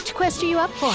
Which quest are you up for?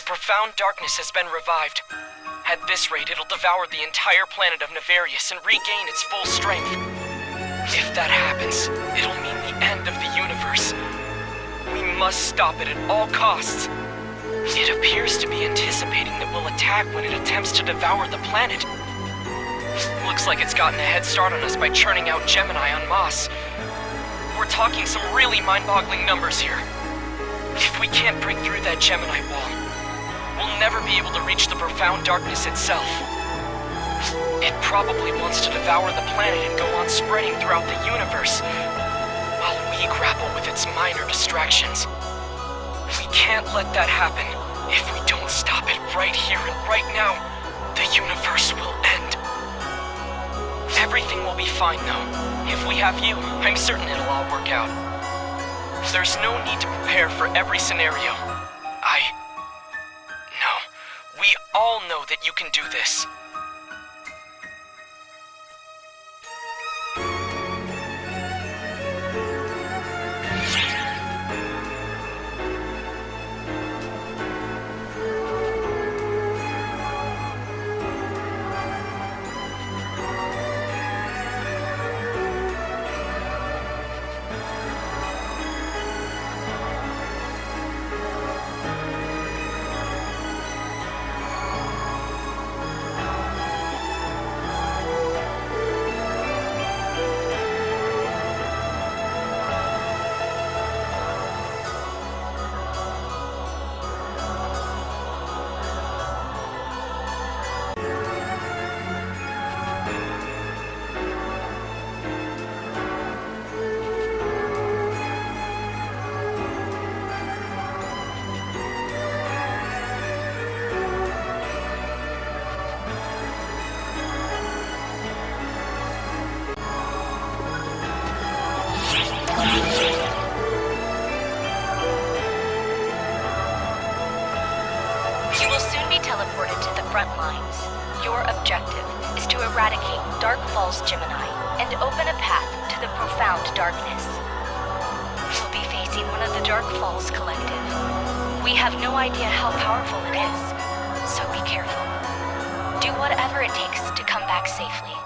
Profound darkness has been revived. At this rate, it'll devour the entire planet of Nefarious and regain its full strength. If that happens, it'll mean the end of the universe. We must stop it at all costs. It appears to be anticipating that we'll attack when it attempts to devour the planet. Looks like it's gotten a head start on us by churning out Gemini en masse. We're talking some really mind-boggling numbers here. If we can't break through that Gemini wall, we'll never be able to reach the profound darkness itself. It probably wants to devour the planet and go on spreading throughout the universe, while we grapple with its minor distractions. We can't let that happen. If we don't stop it right here and right now, the universe will end. Everything will be fine, though. If we have you, I'm certain it'll all work out. There's no need to prepare for every scenario. We all know that you can do this. You will soon be teleported to the front lines. Your objective is to eradicate Dark Falls Gemini and open a path to the profound darkness. You'll be facing one of the Dark Falls Collective. We have no idea how powerful it is, so be careful. Do whatever it takes to come back safely.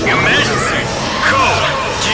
Emergency! Code Q!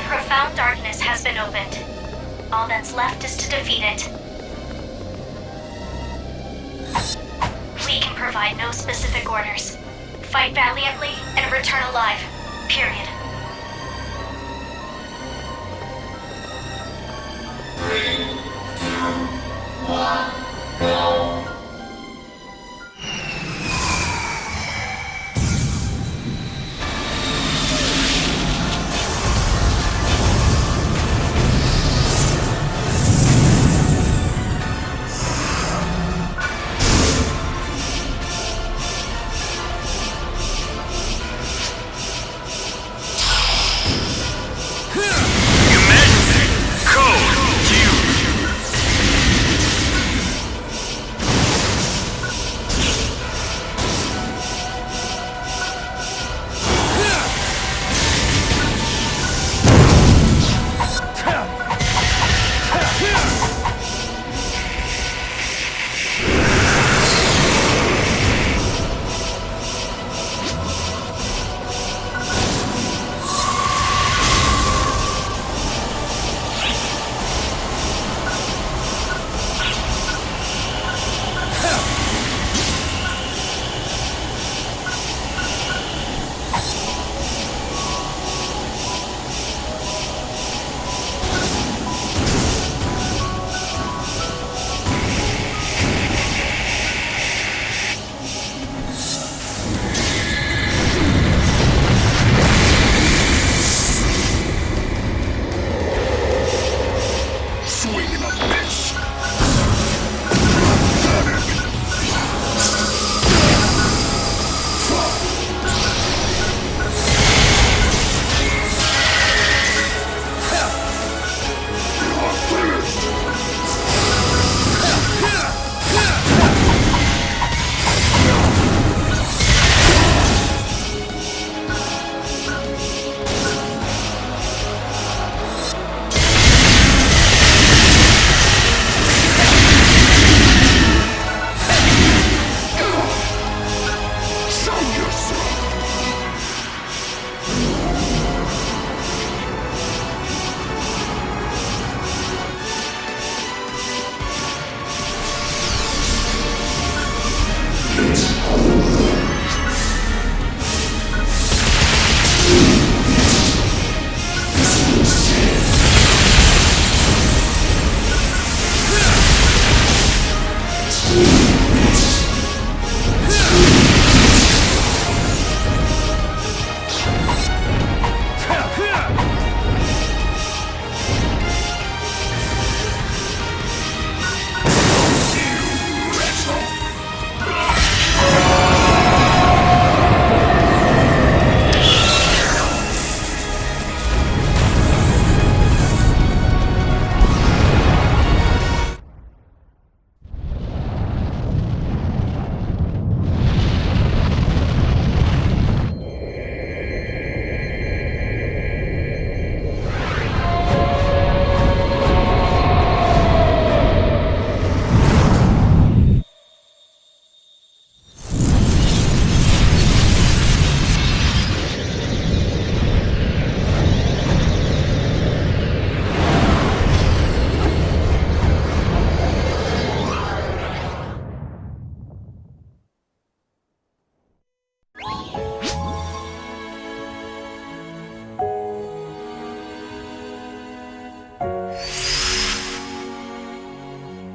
profound darkness has been opened. All that's left is to defeat it. We can provide no specific orders. Fight valiantly and return alive. Period.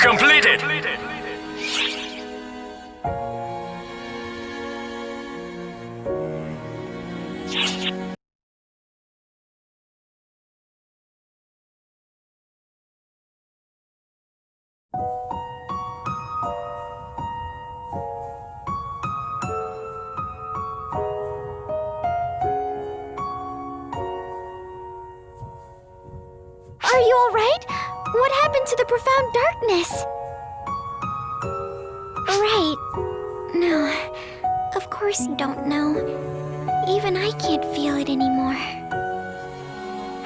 Completed! Are you alright? What happened to the profound darkness? Right. No, of course you don't know. Even I can't feel it anymore.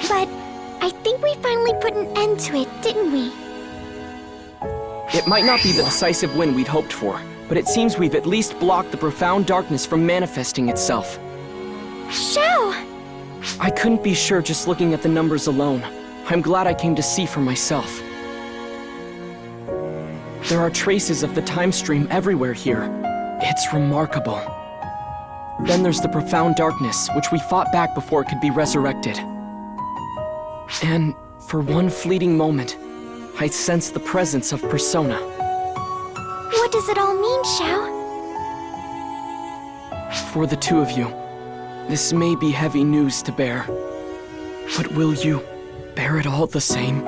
But I think we finally put an end to it, didn't we? It might not be the decisive win we'd hoped for, but it seems we've at least blocked the profound darkness from manifesting itself. Shao! I couldn't be sure just looking at the numbers alone. I'm glad I came to see for myself. There are traces of the time stream everywhere here. It's remarkable. Then there's the profound darkness, which we fought back before it could be resurrected. And for one fleeting moment, I sensed the presence of Persona. What does it all mean, Xiao? For the two of you, this may be heavy news to bear. But will you bear it all the same?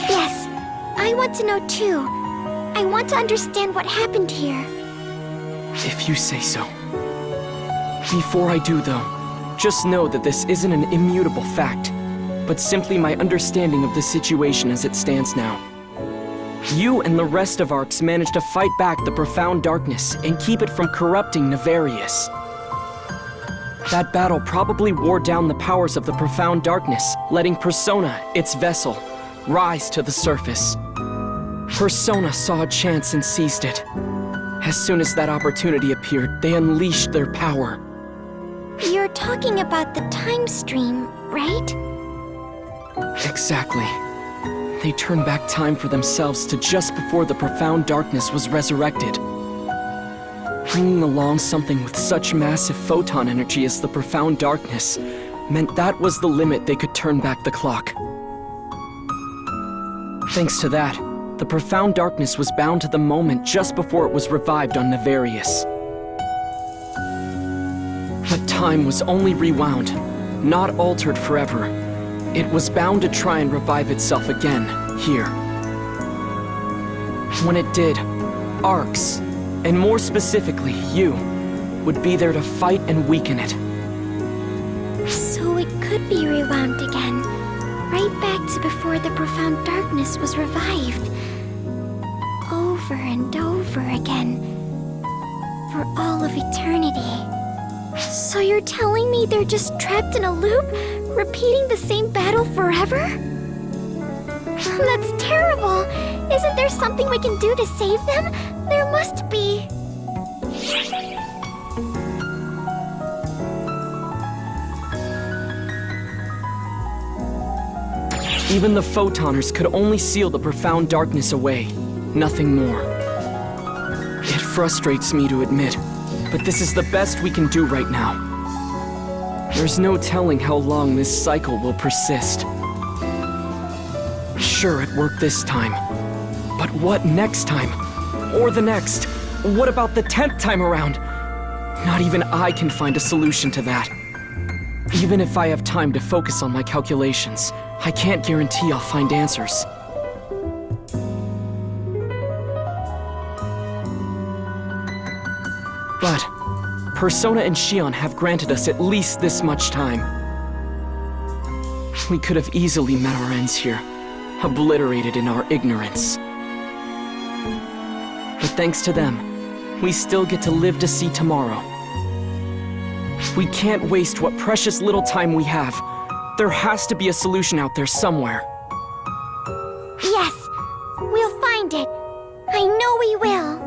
Yes, I want to know too. I want to understand what happened here. If you say so. Before I do, though, just know that this isn't an immutable fact, but simply my understanding of the situation as it stands now. You and the rest of ARCs managed to fight back the profound darkness and keep it from corrupting Nefarious. That battle probably wore down the powers of the profound darkness, letting Persona, its vessel, rise to the surface. Persona saw a chance and seized it. As soon as that opportunity appeared, they unleashed their power. You're talking about the time stream, right? Exactly. They turned back time for themselves to just before the profound darkness was resurrected. Bringing along something with such massive photon energy as the profound darkness meant that was the limit they could turn back the clock. Thanks to that, the profound darkness was bound to the moment just before it was revived on Nefarious. But time was only rewound, not altered forever. It was bound to try and revive itself again, here. When it did, ARCs, and more specifically, you, would be there to fight and weaken it. So it could be rewound again, right back to before the profound darkness was revived. Over and over again, for all of eternity. So you're telling me they're just trapped in a loop, repeating the same battle forever? That's terrible! Isn't there something we can do to save them? There must be. Even the Photoners could only seal the profound darkness away, nothing more. It frustrates me to admit, but this is the best we can do right now. There's no telling how long this cycle will persist. Sure, it worked this time. But what next time? Or the next? What about the 10th time around? Not even I can find a solution to that. Even if I have time to focus on my calculations, I can't guarantee I'll find answers. But Persona and Xion have granted us at least this much time. We could have easily met our ends here, obliterated in our ignorance. But thanks to them, we still get to live to see tomorrow. We can't waste what precious little time we have. There has to be a solution out there somewhere. Yes, we'll find it. I know we will.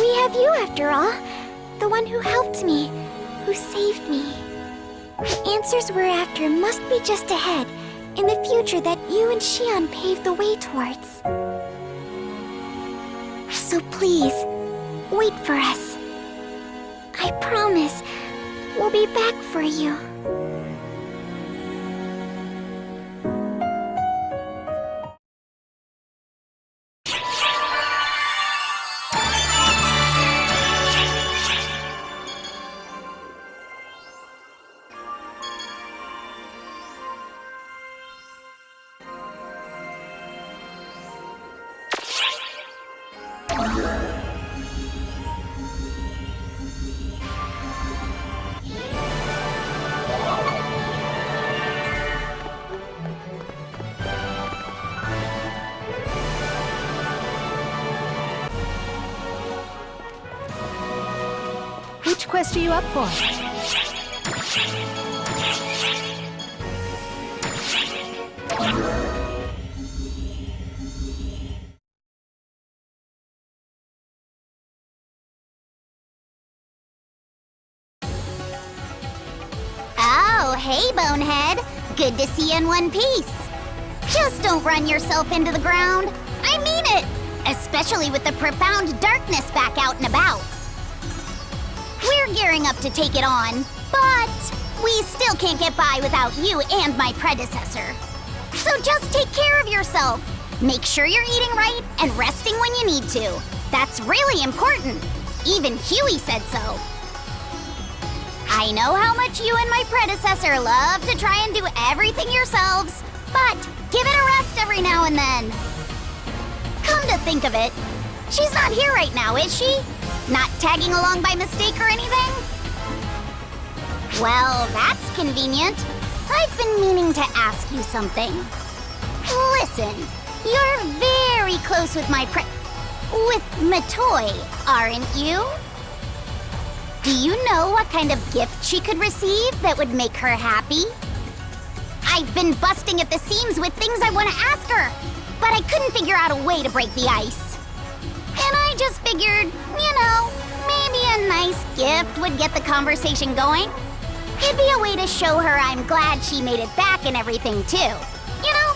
We have you after all. The one who helped me, who saved me. The answers we're after must be just ahead, in the future that you and Xion paved the way towards. So please, wait for us. I promise, we'll be back for you. Which quest are you up for? Oh, hey, Bonehead. Good to see you in one piece. Just don't run yourself into the ground. I mean it! Especially with the profound darkness back out and about. We're gearing up to take it on, but we still can't get by without you and my predecessor. So just take care of yourself. Make sure you're eating right and resting when you need to. That's really important. Even Huey said so. I know how much you and my predecessor love to try and do everything yourselves, but give it a rest every now and then. Come to think of it, she's not here right now, is she? Not tagging along by mistake or anything? Well, that's convenient. I've been meaning to ask you something. Listen, you're very close with with Matoy, aren't you? Do you know what kind of gift she could receive that would make her happy? I've been busting at the seams with things I want to ask her, but I couldn't figure out a way to break the ice. And I just figured, maybe a nice gift would get the conversation going. It'd be a way to show her I'm glad she made it back and everything, too. You know?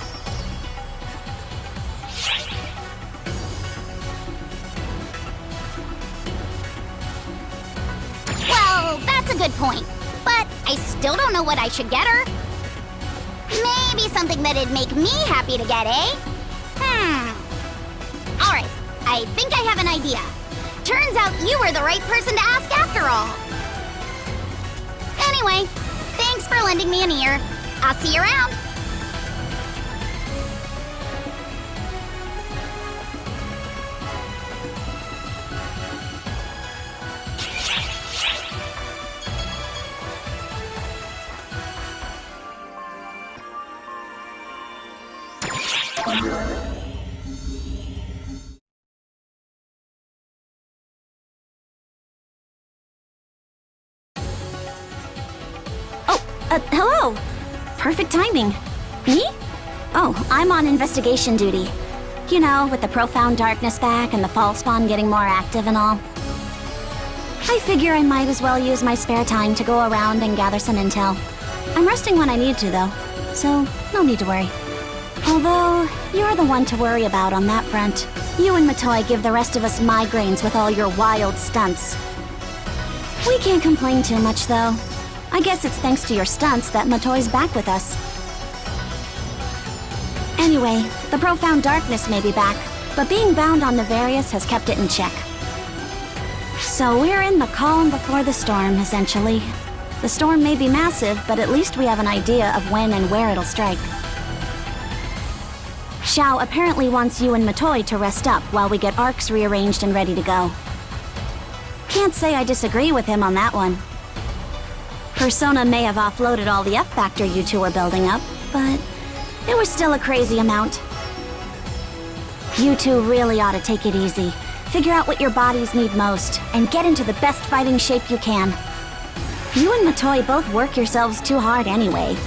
Well, that's a good point. But I still don't know what I should get her. Maybe something that'd make me happy to get, eh? Alright, I think I have an idea. Turns out you were the right person to ask after all. Anyway, thanks for lending me an ear. I'll see you around. Hello! Perfect timing. Me? Oh, I'm on investigation duty. You know, with the profound darkness back and the fall spawn getting more active and all. I figure I might as well use my spare time to go around and gather some intel. I'm resting when I need to, though, so no need to worry. Although, you're the one to worry about on that front. You and Matoy give the rest of us migraines with all your wild stunts. We can't complain too much, though. I guess it's thanks to your stunts that Matoy's back with us. Anyway, the profound darkness may be back, but being bound on Nefarious has kept it in check. So we're in the calm before the storm, essentially. The storm may be massive, but at least we have an idea of when and where it'll strike. Xiao apparently wants you and Matoy to rest up while we get arcs rearranged and ready to go. Can't say I disagree with him on that one. Persona may have offloaded all the F-Factor you two were building up, but it was still a crazy amount. You two really ought to take it easy. Figure out what your bodies need most, and get into the best fighting shape you can. You and Matoy both work yourselves too hard anyway.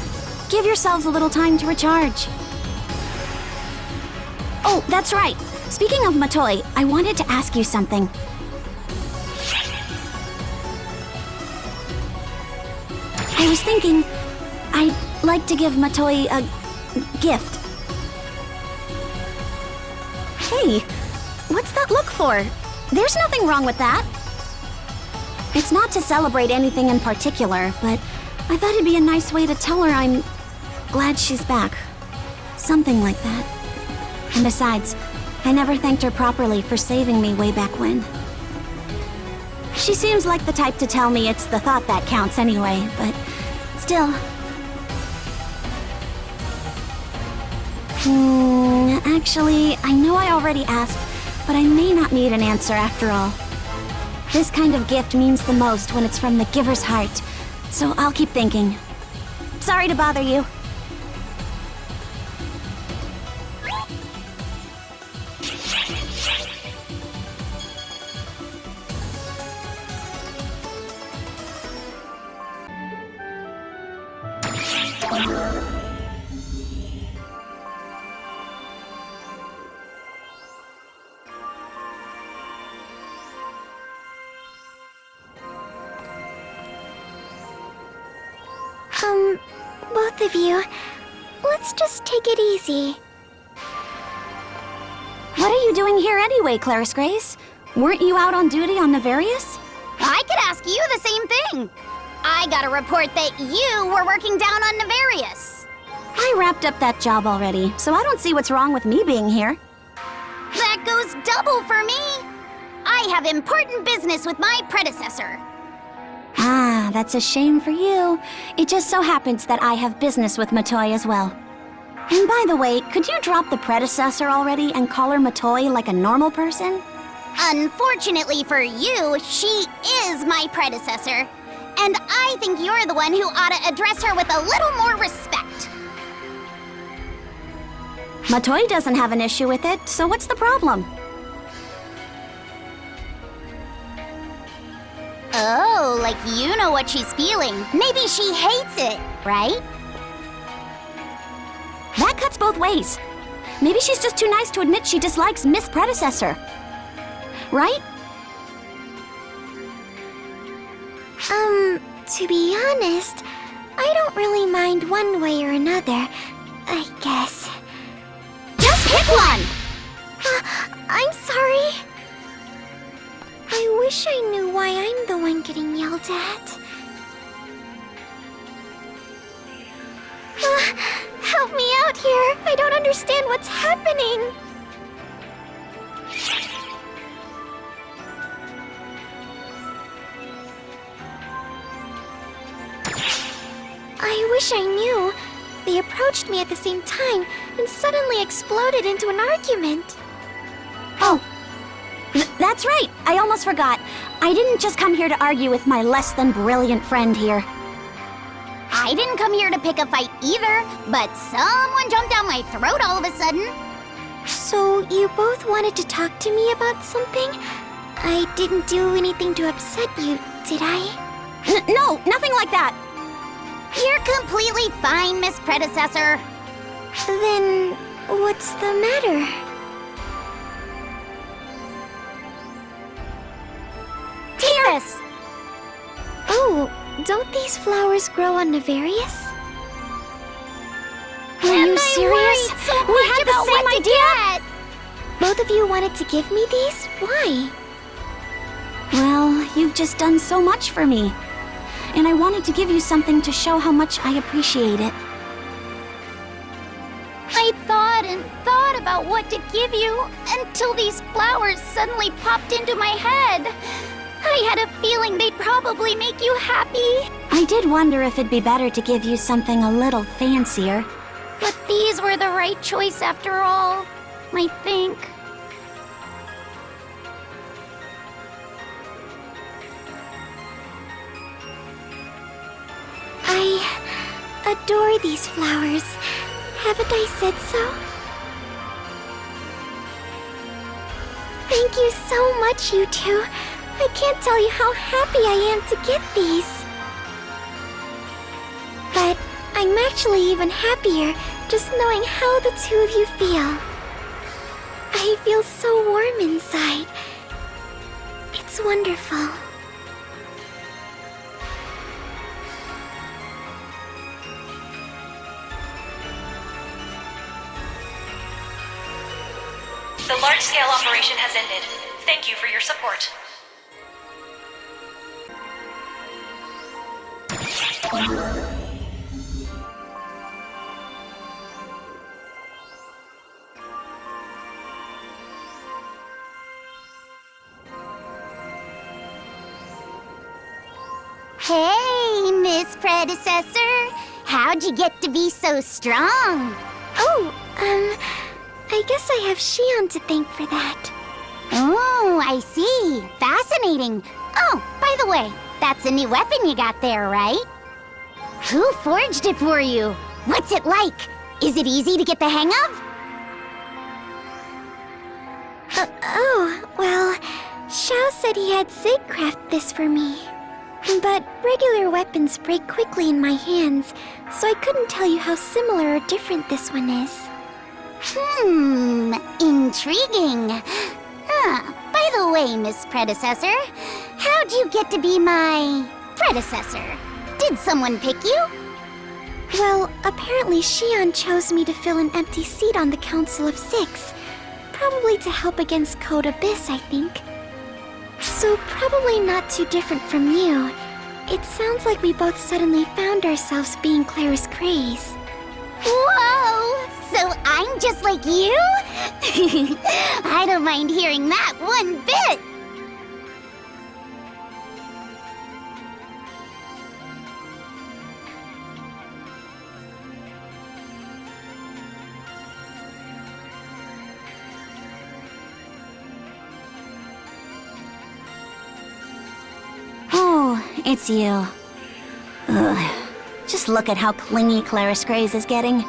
Give yourselves a little time to recharge. Oh, that's right. Speaking of Matoy, I wanted to ask you something. I was thinking, I'd like to give Matoy a gift. Hey, what's that look for? There's nothing wrong with that. It's not to celebrate anything in particular, but I thought it'd be a nice way to tell her I'm glad she's back. Something like that. And besides, I never thanked her properly for saving me way back when. She seems like the type to tell me it's the thought that counts anyway, but still. Actually, I know I already asked, but I may not need an answer after all. This kind of gift means the most when it's from the giver's heart, so I'll keep thinking. Sorry to bother you. both of you, let's just take it easy. What are you doing here anyway, Claris Grace? Weren't you out on duty on Nefarious? I could ask you the same thing. I got a report that you were working down on Nefarious. I wrapped up that job already, so I don't see what's wrong with me being here. That goes double for me. I have important business with my predecessor. Ah, that's a shame for you. It just so happens that I have business with Matoi as well. And by the way, could you drop the predecessor already and call her Matoi like a normal person? Unfortunately for you, she is my predecessor. And I think you're the one who ought to address her with a little more respect. Matoi doesn't have an issue with it, so what's the problem? Oh, like you know what she's feeling. Maybe she hates it, right? That cuts both ways. Maybe she's just too nice to admit she dislikes Miss Predecessor. Right? To be honest, I don't really mind one way or another, I guess. Just pick one! I'm sorry. I wish I knew why I'm the one getting yelled at. Help me out here. I don't understand what's happening. I wish I knew. They approached me at the same time and suddenly exploded into an argument. Oh, that's right. I almost forgot. I didn't just come here to argue with my less than brilliant friend here. I didn't come here to pick a fight either, but someone jumped down my throat all of a sudden. So you both wanted to talk to me about something? I didn't do anything to upset you, did I? No, nothing like that. You're completely fine, Miss Predecessor. Then what's the matter? Tears! Oh, don't these flowers grow on Nefarious? Are you serious? We had the same idea. Both of you wanted to give me these? Why? Well, you've just done so much for me. And I wanted to give you something to show how much I appreciate it. I thought and thought about what to give you until these flowers suddenly popped into my head. I had a feeling they'd probably make you happy. I did wonder if it'd be better to give you something a little fancier. But these were the right choice after all, I think. I adore these flowers. Haven't I said so? Thank you so much, you two. I can't tell you how happy I am to get these. But I'm actually even happier just knowing how the two of you feel. I feel so warm inside. It's wonderful. The large-scale operation has ended. Thank you for your support. Hey, Miss Predecessor. How'd you get to be so strong? Oh, I guess I have Shion to thank for that. Oh, I see. Fascinating. Oh, by the way, that's a new weapon you got there, right? Who forged it for you? What's it like? Is it easy to get the hang of? Well, Xiao said he had Zig craft this for me. But regular weapons break quickly in my hands, so I couldn't tell you how similar or different this one is. Intriguing. By the way, Miss Predecessor, how'd you get to be my predecessor? Did someone pick you? Well, apparently Shion chose me to fill an empty seat on the Council of Six. Probably to help against Code Abyss, I think. So probably not too different from you. It sounds like we both suddenly found ourselves being Claire's Craze. Whoa! So I'm just like you? I don't mind hearing that one bit! Oh, it's you. Ugh. Just look at how clingy Claris Grace is getting.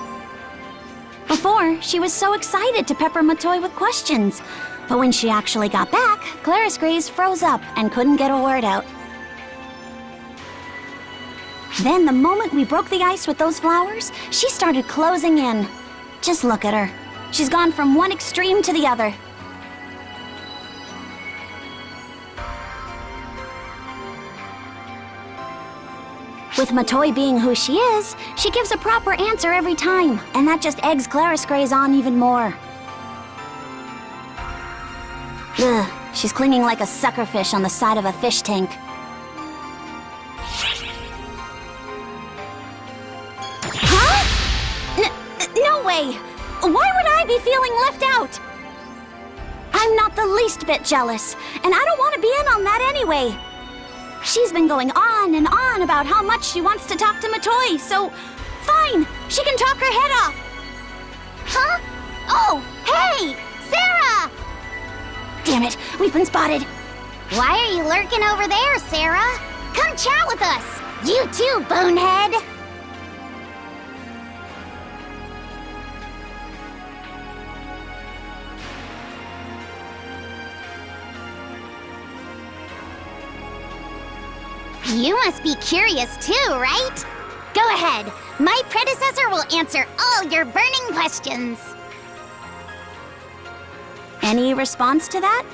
Before, she was so excited to pepper Matoy with questions. But when she actually got back, Claris Grace froze up and couldn't get a word out. Then, the moment we broke the ice with those flowers, she started closing in. Just look at her. She's gone from one extreme to the other. With Matoy being who she is, she gives a proper answer every time, and that just eggs Claris Grace on even more. Ugh, she's clinging like a suckerfish on the side of a fish tank. Huh? No way! Why would I be feeling left out? I'm not the least bit jealous, and I don't want to be in on that anyway. She's been going on and on about how much she wants to talk to Matoy, so fine, she can talk her head off. Huh? Oh, hey! Sarah! Damn it, we've been spotted. Why are you lurking over there, Sarah? Come chat with us! You too, bonehead! You must be curious too, right? Go ahead. My predecessor will answer all your burning questions. Any response to that?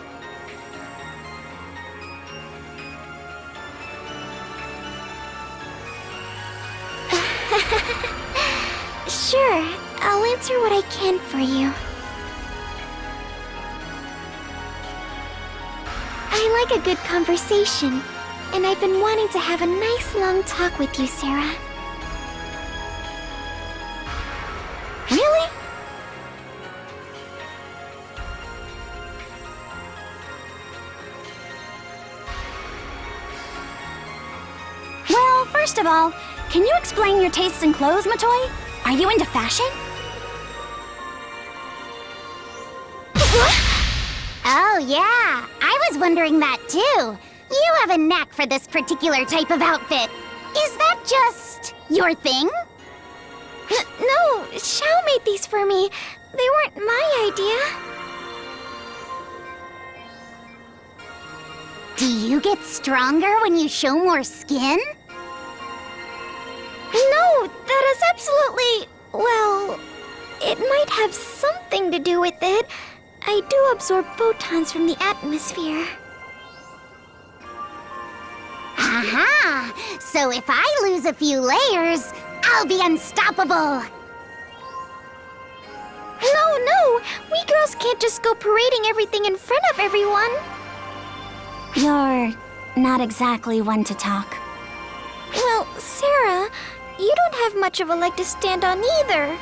Sure, I'll answer what I can for you. I like a good conversation, and I've been wanting to have a nice long talk with you, Sarah. Really? Well, first of all, can you explain your tastes in clothes, Matoy? Are you into fashion? Oh, yeah. I was wondering that too. You have a knack for this particular type of outfit. Is that just your thing? No, Xiao made these for me. They weren't my idea. Do you get stronger when you show more skin? No, that is absolutely... well... it might have something to do with it. I do absorb photons from the atmosphere. Aha! So if I lose a few layers, I'll be unstoppable! No! We girls can't just go parading everything in front of everyone. You're not exactly one to talk. Well, Sarah, you don't have much of a leg to stand on either.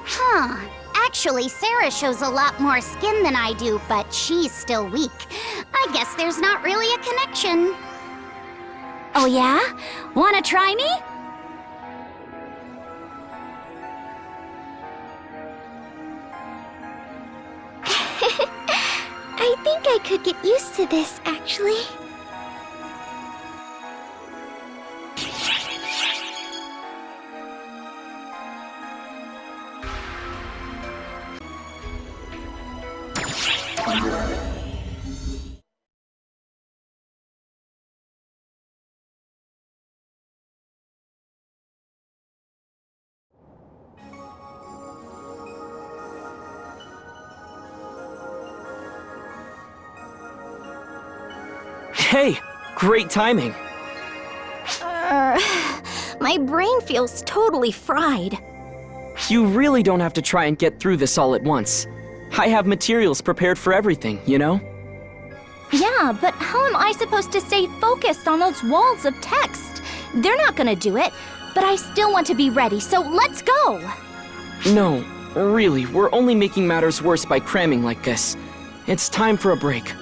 Huh. Actually, Sarah shows a lot more skin than I do, but she's still weak. I guess there's not really a connection. Oh yeah? Wanna try me? I think I could get used to this, actually. Hey, great timing. My brain feels totally fried. You really don't have to try and get through this all at once. I have materials prepared for everything, you know? Yeah, but how am I supposed to stay focused on those walls of text? They're not gonna do it, but I still want to be ready, so let's go! No, really, we're only making matters worse by cramming like this. It's time for a break.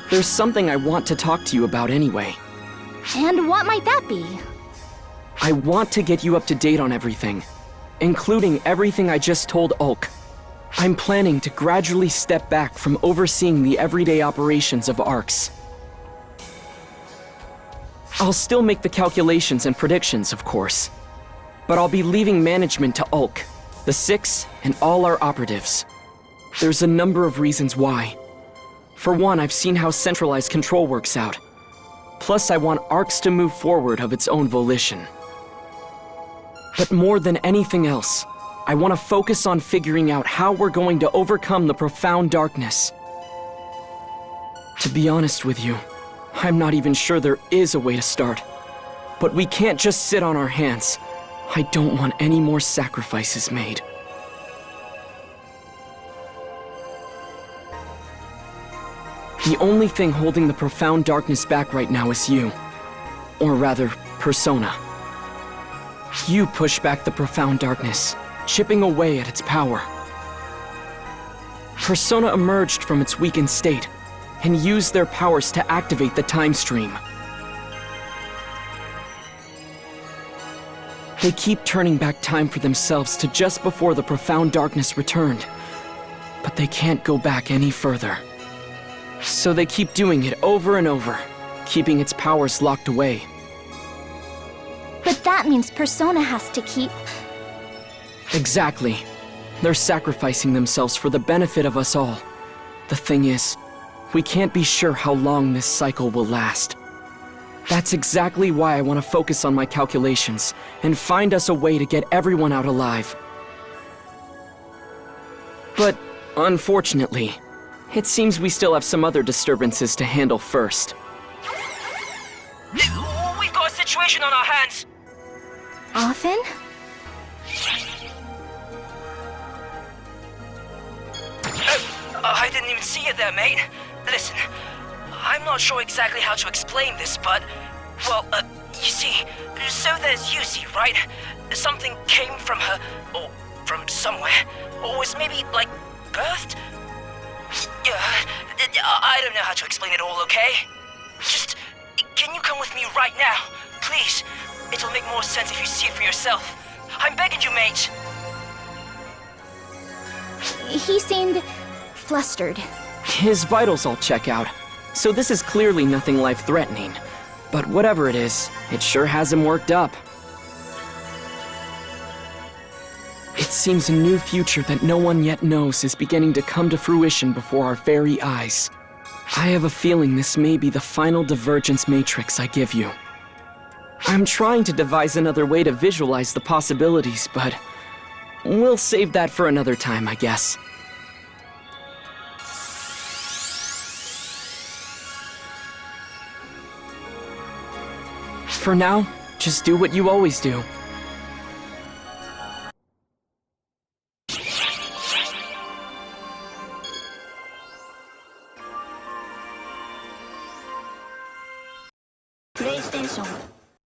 There's something I want to talk to you about anyway. And what might that be? I want to get you up to date on everything, including everything I just told Ulk. I'm planning to gradually step back from overseeing the everyday operations of ARCs. I'll still make the calculations and predictions, of course, but I'll be leaving management to Ulk, the Six, and all our operatives. There's a number of reasons why. For one, I've seen how centralized control works out. Plus, I want ARCs to move forward of its own volition. But more than anything else, I want to focus on figuring out how we're going to overcome the profound darkness. To be honest with you, I'm not even sure there is a way to start. But we can't just sit on our hands. I don't want any more sacrifices made. The only thing holding the profound darkness back right now is you. Or rather, Persona. You push back the profound darkness, chipping away at its power. Persona emerged from its weakened state and used their powers to activate the time stream. They keep turning back time for themselves to just before the profound darkness returned, but they can't go back any further. So they keep doing it over and over, keeping its powers locked away. But that means Persona has to keep... Exactly. They're sacrificing themselves for the benefit of us all. The thing is, we can't be sure how long this cycle will last. That's exactly why I want to focus on my calculations and find us a way to get everyone out alive. But, unfortunately, it seems we still have some other disturbances to handle first. We've got a situation on our hands! Often? I didn't even see you there, mate. Listen, I'm not sure exactly how to explain this, but... Well, you see, so there's Yuzi, right? Something came from her, or from somewhere, or was maybe, like, birthed? I don't know how to explain it all, okay? Just, can you come with me right now? Please. It'll make more sense if you see it for yourself. I'm begging you, mate. He seemed flustered. His vitals all check out, so this is clearly nothing life-threatening. But whatever it is, it sure has him worked up. It seems a new future that no one yet knows is beginning to come to fruition before our very eyes. I have a feeling this may be the final divergence matrix I give you. I'm trying to devise another way to visualize the possibilities, but we'll save that for another time, I guess. For now, just do what you always do. PlayStation